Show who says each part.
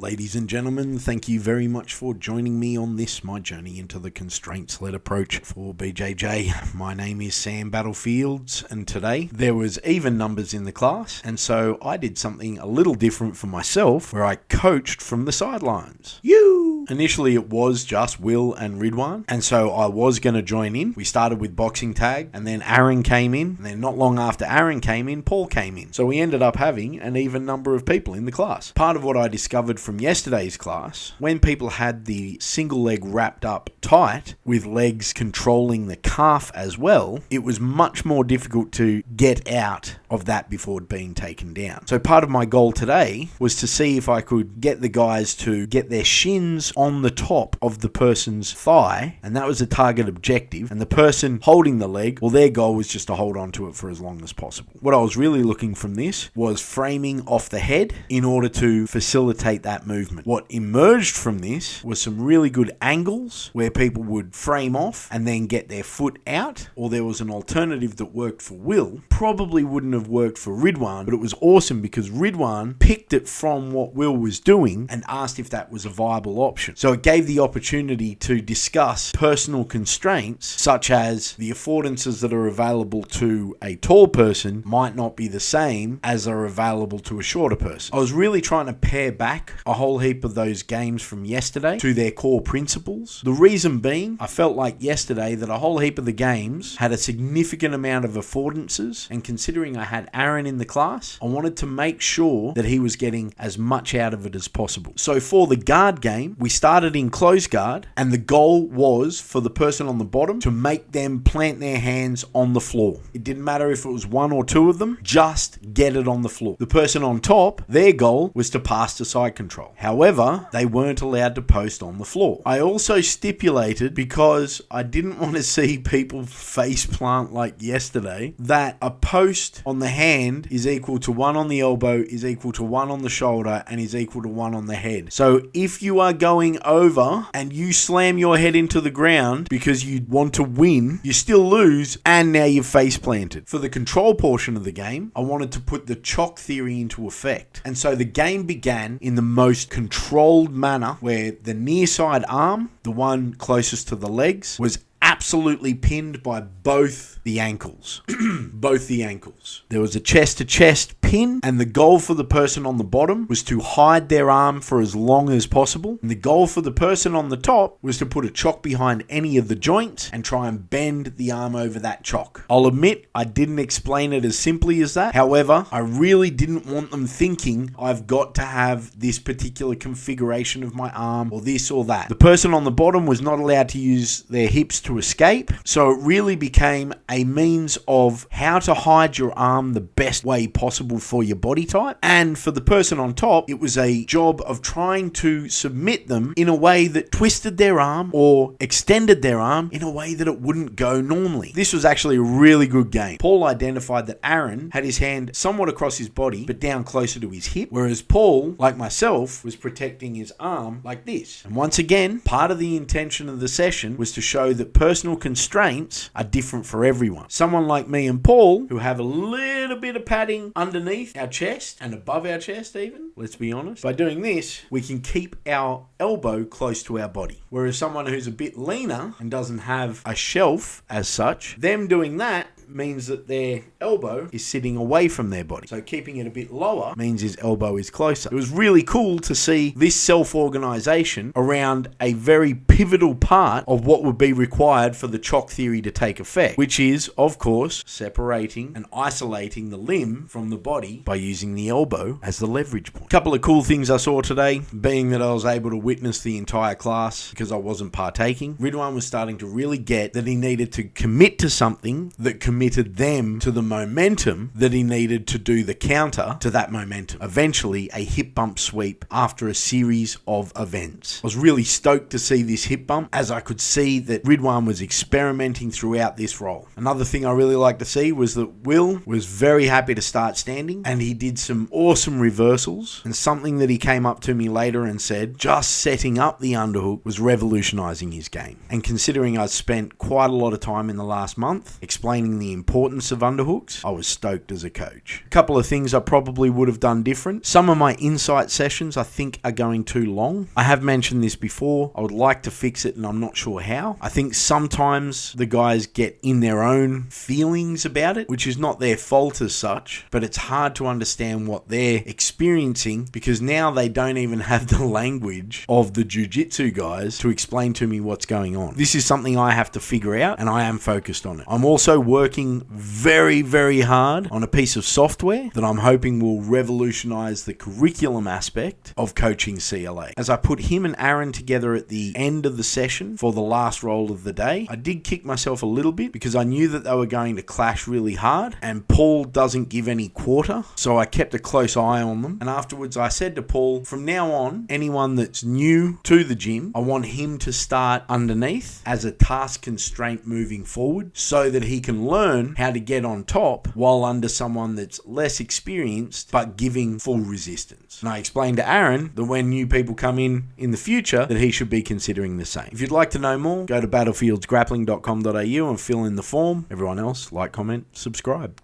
Speaker 1: Ladies and gentlemen, thank you very much for joining me on this, my journey into the constraints-led approach for BJJ. My name is Sam Battlefields, and today there was even numbers in the class, and so I did something a little different for myself, where I coached from the sidelines. Initially it was just Will and Ridwan, and so I was going to join in. We started with boxing tag, and then Aaron came in, and then not long after Aaron came in, Paul came in. So we ended up having an even number of people in the class. Part of what I discovered from yesterday's class, when people had the single leg wrapped up tight, with legs controlling the calf as well, it was much more difficult to get out of that before being taken down. So part of my goal today was to see if I could get the guys to get their shins on the top of the person's thigh, and that was a target objective, and the person holding the leg, well, their goal was just to hold on to it for as long as possible. What I was really looking from this was framing off the head in order to facilitate that movement. What emerged from this was some really good angles where people would frame off and then get their foot out, or there was an alternative that worked for Will. Probably wouldn't have worked for Ridwan, but it was awesome because Ridwan picked it from what Will was doing and asked if that was a viable option. So it gave the opportunity to discuss personal constraints, such as the affordances that are available to a tall person might not be the same as are available to a shorter person. I was really trying to pare back a whole heap of those games from yesterday to their core principles. The reason being, I felt like yesterday that a whole heap of the games had a significant amount of affordances, and considering I had Aaron in the class, I wanted to make sure that he was getting as much out of it as possible. So for the guard game, we started in close guard, and the goal was for the person on the bottom to make them plant their hands on the floor. It didn't matter if it was one or two of them, just get it on the floor. The person on top, their goal was to pass to side control. However, they weren't allowed to post on the floor. I also stipulated, because I didn't want to see people face plant like yesterday, that a post on the hand is equal to one on the elbow, is equal to one on the shoulder, and is equal to one on the head. So if you are going over and you slam your head into the ground because you want to win, you still lose, and now you're face planted. For the control portion of the game, I wanted to put the chalk theory into effect. And so the game began in the most controlled manner, where the near side arm, the one closest to the legs, was absolutely pinned by both the ankles. Both the ankles. There was a chest-to-chest pin, and the goal for the person on the bottom was to hide their arm for as long as possible. And the goal for the person on the top was to put a chock behind any of the joints and try and bend the arm over that chock. I'll admit I didn't explain it as simply as that. However, I really didn't want them thinking I've got to have this particular configuration of my arm or this or that. The person on the bottom was not allowed to use their hips to escape, so it really became a means of how to hide your arm the best way possible for your body type. And for the person on top, it was a job of trying to submit them in a way that twisted their arm or extended their arm in a way that it wouldn't go normally. This was actually a really good game. Paul identified that Aaron had his hand somewhat across his body but down closer to his hip, whereas Paul, like myself, was protecting his arm like this. And once again, part of the intention of the session was to show that personal constraints are different for everyone. Someone like me and Paul, who have a little bit of padding underneath our chest and above our chest even, let's be honest, by doing this, we can keep our elbow close to our body. Whereas someone who's a bit leaner and doesn't have a shelf as such, them doing that means that their elbow is sitting away from their body. So keeping it a bit lower means his elbow is closer. It was really cool to see this self-organization around a very pivotal part of what would be required for the chalk theory to take effect, which is, of course, separating and isolating the limb from the body by using the elbow as the leverage point. A couple of cool things I saw today, being that I was able to witness the entire class because I wasn't partaking. Ridwan was starting to really get that he needed to commit to something that committed them to the momentum that he needed to do the counter to that momentum. Eventually, a hip bump sweep after a series of events. I was really stoked to see this hip bump, as I could see that Ridwan was was experimenting throughout this role. Another thing I really like to see was that Will was very happy to start standing, and he did some awesome reversals, and something that he came up to me later and said, just setting up the underhook was revolutionizing his game. And considering I'd spent quite a lot of time in the last month explaining the importance of underhooks, I was stoked as a coach. A couple of things I probably would have done different. Some of my insight sessions I think are going too long. I have mentioned this before. I would like to fix it, and I'm not sure how. I think sometimes the guys get in their own feelings about it, which is not their fault as such, but it's hard to understand what they're experiencing because now they don't even have the language of the jiu-jitsu guys to explain to me what's going on. This is something I have to figure out, and I am focused on it. I'm also working very, very hard on a piece of software that I'm hoping will revolutionize the curriculum aspect of coaching CLA. As I put him and Aaron together at the end of the session for the last roll of the day, I did kick myself a little bit because I knew that they were going to clash really hard, and Paul doesn't give any quarter, so I kept a close eye on them. And afterwards I said to Paul, from now on, anyone that's new to the gym, I want him to start underneath as a task constraint moving forward so that he can learn how to get on top while under someone that's less experienced but giving full resistance. And I explained to Aaron that when new people come in the future, that he should be considering the same. If you'd like to know more, go to battlefieldsgrappling.com.au and fill in the form. Everyone else, like, comment, subscribe.